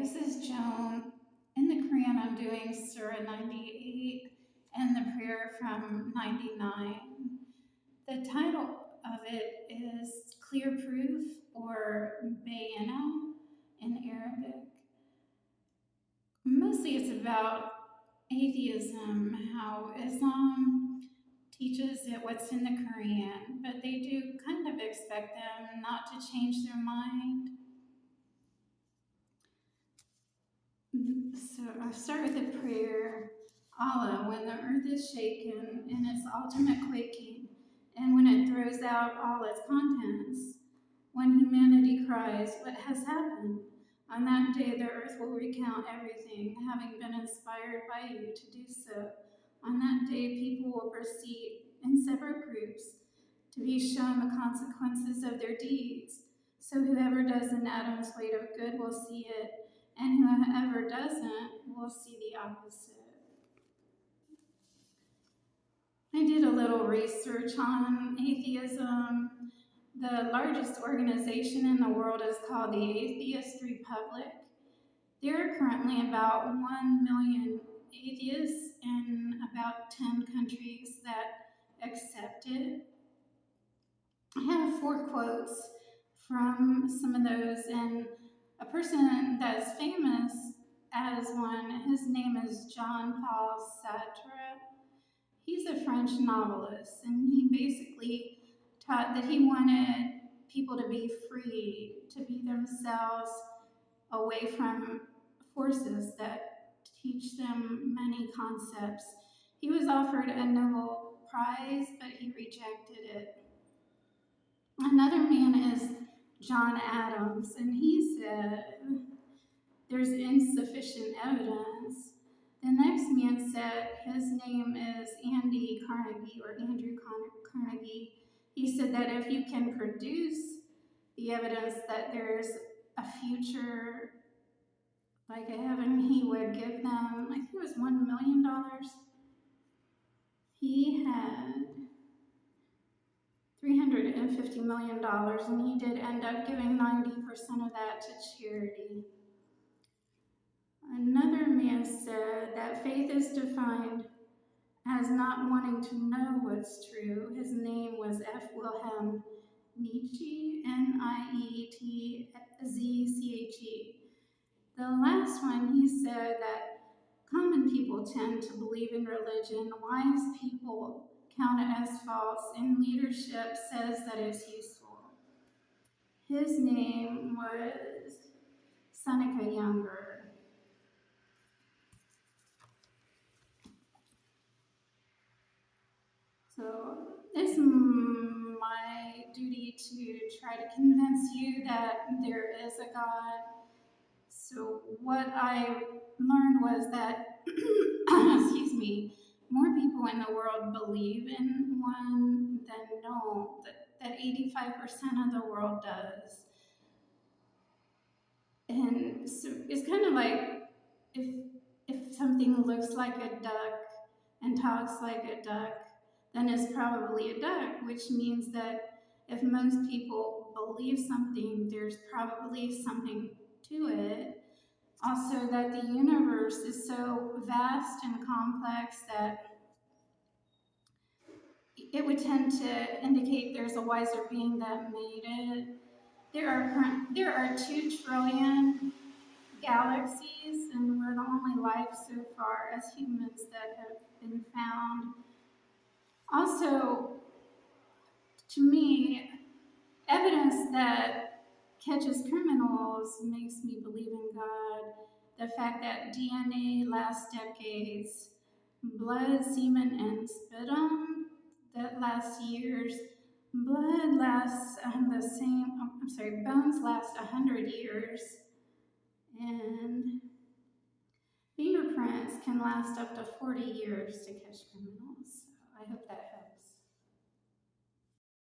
this is Joan. In the Quran, I'm doing Sura 98 and the prayer from 99. The title of it is Clear Proof or Bayana in Arabic. Mostly it's about atheism, how Islam teaches it what's in the Quran, but they do kind of expect them not to change their mind. So I start with a prayer. Allah, when the earth is shaken in its ultimate quaking, and when it throws out all its contents, when humanity cries, what has happened? On that day, the earth will recount everything, having been inspired by you to do so. On that day, people will proceed in separate groups to be shown the consequences of their deeds. So whoever does an atom's weight of good will see it, and whoever doesn't will see the opposite. I did a little research on atheism. The largest organization in the world is called the Atheist Republic. There are currently about 1 million atheists in about 10 countries that accept it. I have 4 quotes from some of those, and a person that's famous as one, his name is Jean-Paul Sartre. He's a French novelist, and he basically taught that he wanted people to be free, to be themselves, away from forces that teach them many concepts. He was offered a Nobel Prize, but he rejected it. Another man is John Adams, and he said there's insufficient evidence. The next man said his name is Andy Carnegie or Andrew Carnegie. He said that if you can produce the evidence that there's a future like a heaven, he would give them, I think it was $1 million. He had $350 million, and he did end up giving 90% of that to charity. Another man said that faith is defined as not wanting to know what's true. His name was F. Wilhelm Nietzsche, Nietzsche. The last one, he said that common people tend to believe in religion, wise people count it as false, and leadership says that it's useful. His name was Seneca Younger. So it's my duty to try to convince you that there is a God. So what I learned was that, excuse me, more people in the world believe in one than don't. That 85% of the world does. And so it's kind of like if something looks like a duck and talks like a duck, then it's probably a duck, which means that if most people believe something, there's probably something to it. Also, that the universe is so vast and complex that it would tend to indicate there's a wiser being that made it. There are 2 trillion galaxies, and we're the only life so far as humans that have been found. Also, to me, evidence that catches criminals makes me believe in God. The fact that DNA lasts decades, blood, semen, and sputum that lasts years, blood lasts bones last 100 years, and fingerprints can last up to 40 years to catch criminals. So I hope that helps.